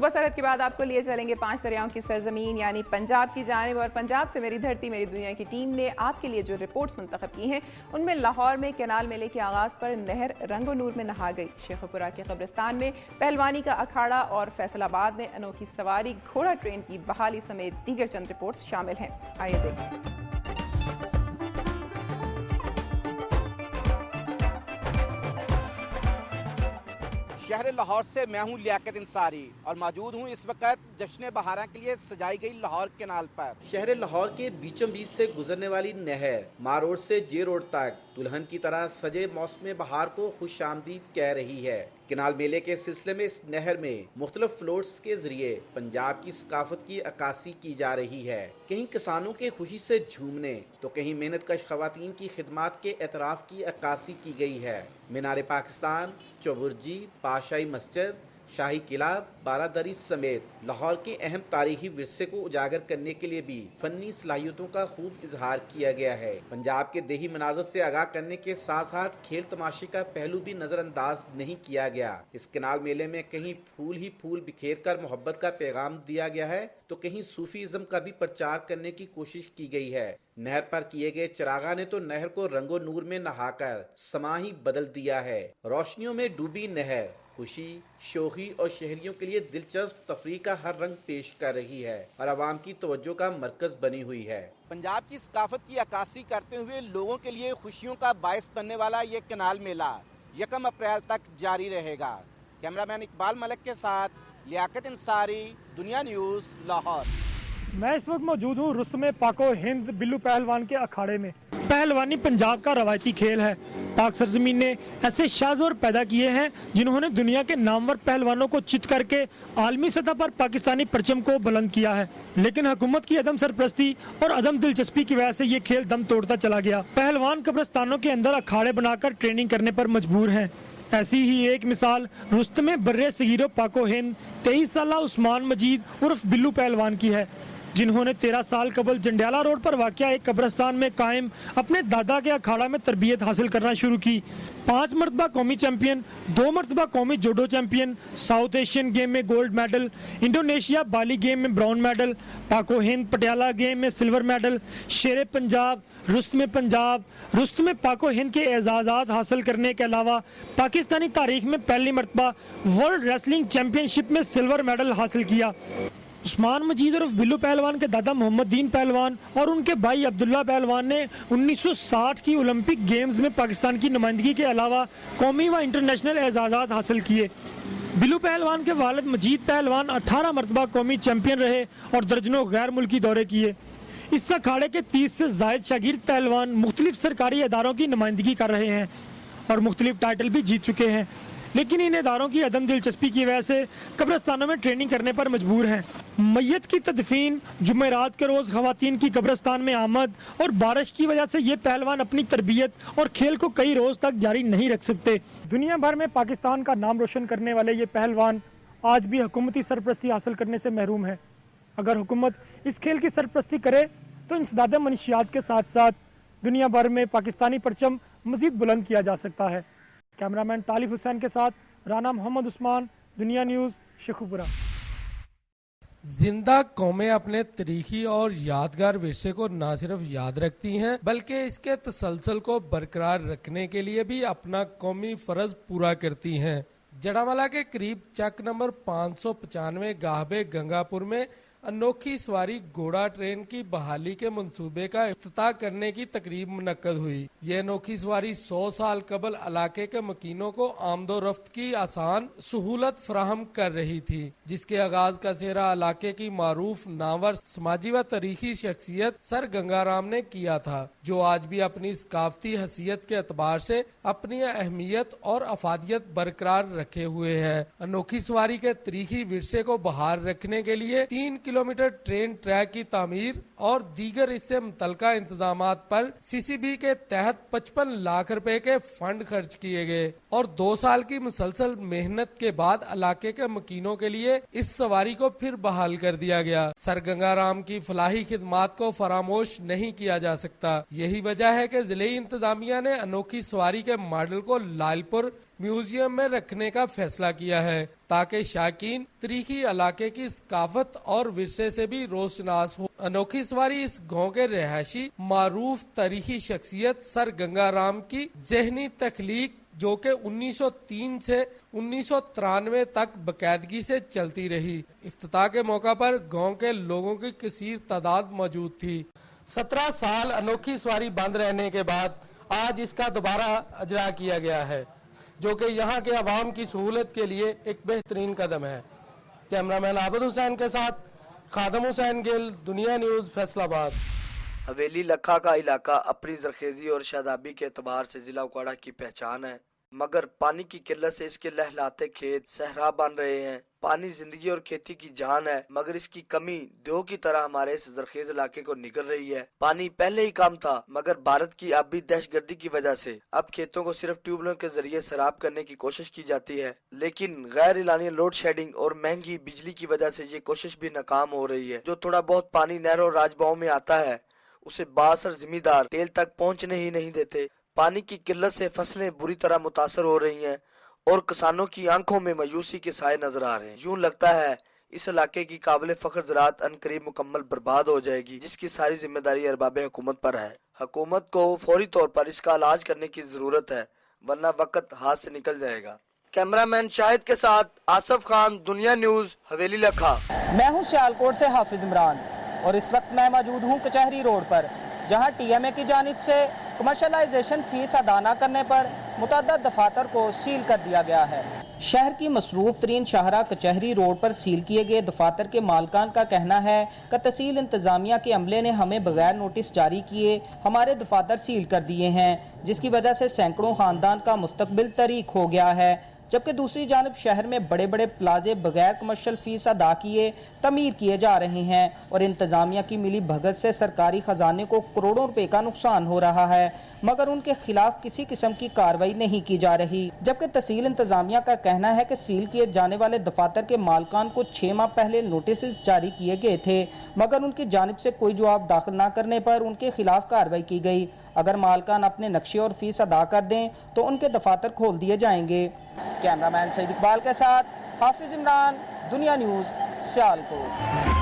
सूबा सरहद के बाद आपको लिए चलेंगे 5 दरियाओं की सरजमीन यानी पंजाब की जानिब, और पंजाब से मेरी धरती मेरी दुनिया की टीम ने आपके लिए जो रिपोर्ट्स मुंतखब की हैं उनमें लाहौर में कैनाल मेले के आगाज पर नहर रंगो नूर में नहा गई, शेखुपुरा के कब्रिस्तान में पहलवानी का अखाड़ा और फैसलाबाद में अनोखी सवारी घोड़ा ट्रेन की बहाली समेत दीगर चंद रिपोर्ट्स शामिल हैं। आइए देखें। शहर लाहौर से मैं हूं लियाकत इंसारी और मौजूद हूं इस वक्त जश्न बहारा के लिए सजाई गई लाहौर कैनाल पर। शहर लाहौर के बीचों बीच से गुजरने वाली नहर मार रोड से जे रोड तक दुल्हन की तरह सजे मौसम बहार को खुश आमदीद कह रही है। कैनाल मेले के सिलसिले में इस नहर में मुख्तलिफ फ्लोट्स के जरिए पंजाब की सकाफत की अक्कासी की जा रही है। कहीं किसानों के खुशी से झूमने तो कहीं मेहनत कश खवातीन की खिदमात के एतराफ़ की अक्कासी की गई है। मीनार पाकिस्तान, चौबुर्जी, पाशाही मस्जिद, शाही किला, बारादरी समेत लाहौर के अहम तारीखी विरसे को उजागर करने के लिए भी फनी सलाहियतों का खूब इजहार किया गया है। पंजाब के देही मनाजर से आगाह करने के साथ साथ खेल तमाशे का पहलू भी नजरअंदाज नहीं किया गया। इस कैनाल मेले में कहीं फूल ही फूल बिखेर कर मोहब्बत का पैगाम दिया गया है तो कहीं सूफीज़म का भी प्रचार करने की कोशिश की गई है। नहर पर किए गए चिरागा ने तो नहर को रंगो नूर में नहाकर समा ही बदल दिया है। रोशनियों में डूबी नहर खुशी, शोखी और शहरियों के लिए दिलचस्प तफरीह का हर रंग पेश कर रही है और आवाम की तवज्जो का मरकज बनी हुई है। पंजाब की सकाफत की अक्कासी करते हुए लोगों के लिए खुशियों का बायस बनने वाला ये कैनाल मेला 1 अप्रैल तक जारी रहेगा। कैमरामैन इकबाल मलिक के साथ लियाकत इंसारी, दुनिया न्यूज़, लाहौर। मैं इस वक्त मौजूद हूँ रुस्तमे पाको हिंद बिल्लू पहलवान के अखाड़े में। पहलवानी पंजाब का रवायती खेल है। पाक सरजमीन ने ऐसे शाहज़ोर पैदा किए हैं जिन्होंने दुनिया के नामवर पहलवानों को चित करके आलमी सतह पर पाकिस्तानी परचम को बुलंद किया है। लेकिन हुकूमत की अदम सरपरस्ती और अदम दिलचस्पी की वजह से ये खेल दम तोड़ता चला गया। पहलवान कब्रिस्तानों के अंदर अखाड़े बनाकर ट्रेनिंग करने पर मजबूर हैं। ऐसी ही एक मिसाल रुस्तमे बर्रे सगीरो पाको हिंद 23 साला उस्मान मजीद उर्फ बिल्लू पहलवान की है, जिन्होंने 13 साल कबल जंडियाला रोड पर वाक़या एक कब्रिस्तान में कायम अपने दादा के अखाड़ा में तरबियत हासिल करना शुरू की। 5 मरतबा कौमी चैंपियन, 2 मरतबा कौमी judo champion, south Asian game में गोल्ड मेडल, इंडोनेशिया बाली गेम में ब्राउन मेडल, पाको हिंद पटियाला गेम में सिल्वर मेडल, शेरे पंजाब, रुस्तमे पाको हिंद के एजाज़ात हासिल करने के अलावा पाकिस्तानी तारीख में पहली मरतबा वर्ल्ड रेसलिंग चैंपियनशिप में सिल्वर मेडल हासिल किया। उस्मान मजीद और बिल्लू पहलवान के दादा मोहम्मद दीन पहलवान और उनके भाई अब्दुल्ला पहलवान ने 1960 की ओलंपिक गेम्स में पाकिस्तान की नुमाइंदगी के अलावा कौमी व इंटरनेशनल एजाज़ात हासिल किए। बिल्लू पहलवान के वालिद मजीद पहलवान 18 मरतबा कौमी चैंपियन रहे और दर्जनों गैर मुल्की दौरे किए। इस अखाड़े के 30 से जायद शागिर्द पहलवान मुख्तलिफ सरकारी इदारों की नुमाइंदगी कर रहे हैं और मुख्तलिफ टाइटल भी जीत चुके हैं, लेकिन इन इदारों की अदम दिलचस्पी की वजह से कब्रिस्तानों में ट्रेनिंग करने पर मजबूर हैं। मैयत की तदफीन, जुमेरात के रोज़ खवातीन की कब्रिस्तान में आमद और बारिश की वजह से ये पहलवान अपनी तरबियत और खेल को कई रोज़ तक जारी नहीं रख सकते। दुनिया भर में पाकिस्तान का नाम रोशन करने वाले ये पहलवान आज भी हुकूमती सरपरस्ती हासिल करने से महरूम है। अगर हुकूमत इस खेल की सरपरस्ती करे तो इंसदाद मनशियात के साथ साथ दुनिया भर में पाकिस्तानी परचम मजीद बुलंद किया जा सकता है। कैमरामैन तालिब हुसैन के साथ राना मोहम्मद उस्मान, दुनिया न्यूज़, शेखुपुरा। जिंदा कौमें अपने तारीखी और यादगार विरसे को न सिर्फ याद रखती हैं बल्कि इसके तसलसल को बरकरार रखने के लिए भी अपना कौमी फर्ज पूरा करती हैं। जड़ावाला के करीब चक नंबर 595 गाहबे गंगापुर में अनोखी सवारी घोड़ा ट्रेन की बहाली के मंसूबे का इफ्तिताह करने की तकरीब मुनक्कद हुई। ये अनोखी सवारी 100 साल कबल इलाके के मकीनों को आमदो रफ्त की आसान सहूलत फराहम कर रही थी, जिसके आगाज का सेहरा इलाके की मारूफ नावर समाजी व तारीखी शख्सियत सर गंगाराम ने किया था, जो आज भी अपनी सकाफती हैसियत के एतबार से अपनी अहमियत और अफादियत बरकरार रखे हुए है। अनोखी सवारी के तारीखी विरसे को बहाल रखने के लिए 3 किलोमीटर ट्रेन ट्रैक की तामीर और दीगर इससे मुतल्लिका इंतजामात पर सीसीबी के तहत 55 लाख रुपए के फंड खर्च किए गए और 2 साल की मुसलसल मेहनत के बाद इलाके के मकीनों के लिए इस सवारी को फिर बहाल कर दिया गया। सर गंगाराम की फलाही खिदमात को फरामोश नहीं किया जा सकता। यही वजह है कि जिले इंतजामिया ने अनोखी सवारी के मॉडल को लालपुर म्यूजियम में रखने का फैसला किया है ताकि शाकीन तरीखी इलाके की सकाफत और विरसे से भी रोशनास हो। अनोखी सवारी इस गांव के रहायशी मारूफ तारीखी शख्सियत सर गंगाराम की जहनी तख्लीक जो कि 1903 से 1993 तक बाकायदगी से चलती रही। इफ्तिताह के मौका पर गांव के लोगों की कसीर तादाद मौजूद थी। 17 साल अनोखी सवारी बंद रहने के बाद आज इसका दोबारा अजरा किया गया है, जो कि यहाँ के अवाम की सहूलत के लिए एक बेहतरीन कदम है। कैमरामैन आबिद हुसैन के साथ खादम हुसैन गिल, दुनिया न्यूज़, फैसलाबाद। हवेली लखा का इलाका अपनी जरखेजी और शादाबी के एतबार से जिला उकाड़ा की पहचान है, मगर पानी की किल्लत से इसके लहलाते खेत सहरा बन रहे हैं। पानी जिंदगी और खेती की जान है, मगर इसकी कमी देव की तरह हमारे इस जरखेज इलाके को निकल रही है। पानी पहले ही कम था, मगर भारत की आबी दहशतगर्दी की वजह से अब खेतों को सिर्फ ट्यूबवेलों के जरिए सराब करने की कोशिश की जाती है, लेकिन गैर एलानी लोड शेडिंग और महंगी बिजली की वजह से ये कोशिश भी नाकाम हो रही है। जो थोड़ा बहुत पानी नहरों और राजबाओं में आता है उसे बासर जिम्मेदार टेल तक पहुंचने ही नहीं देते। पानी की किल्लत से फसलें बुरी तरह मुतासर हो रही हैं और किसानों की आंखों में मायूसी के साए नजर आ रहे हैं। यूं लगता है इस इलाके की काबिल फख्र ज़राअत अनकरीब मुकम्मल बर्बाद हो जाएगी, जिसकी सारी जिम्मेदारी अरबाब हुकूमत पर है। हुकूमत को फौरी तौर पर इसका इलाज करने की जरूरत है, वरना वक्त हाथ से निकल जाएगा। कैमरामैन शाहिद के साथ आसफ खान, दुनिया न्यूज़, हवेली लखा। मैं हूँ सियालकोट से हाफिज इमरान और इस वक्त मैं मौजूद हूँ कचहरी रोड पर, जहाँ TMA की जानिब से कमर्शलाइजेशन फीस अदा न करने पर मुतअद्दिद दफातर को सील कर दिया गया है। शहर की मसरूफ तरीन शाहरा कचहरी रोड पर सील किए गए दफातर के मालकान का कहना है कि तहसील इंतजामिया के अमले ने हमें बगैर नोटिस जारी किए हमारे दफातर सील कर दिए हैं, जिसकी वजह से सैकड़ों खानदान का मुस्तकबिल तरीक हो गया है। जबकि दूसरी जानब शहर में बड़े बड़े प्लाजे बगैर कमर्शियल फीस अदा किए तमीर किए जा रहे हैं और इंतजामिया की मिली भगत से सरकारी खजाने को करोड़ों रुपए का नुकसान हो रहा है, मगर उनके खिलाफ किसी किस्म की कार्रवाई नहीं की जा रही। जबकि तहसील इंतजामिया का कहना है कि सील किए जाने वाले दफातर के मालकान को 6 माह पहले नोटिस जारी किए गए थे, मगर उनकी जानिब से कोई जवाब दाखिल न करने पर उनके खिलाफ कार्रवाई की गई। अगर मालकान अपने नक्शे और फीस अदा कर दें तो उनके दफातर खोल दिए जाएंगे। कैमरामैन सईद इकबाल के साथ हाफिज इमरान, दुनिया न्यूज़, सियालकोट।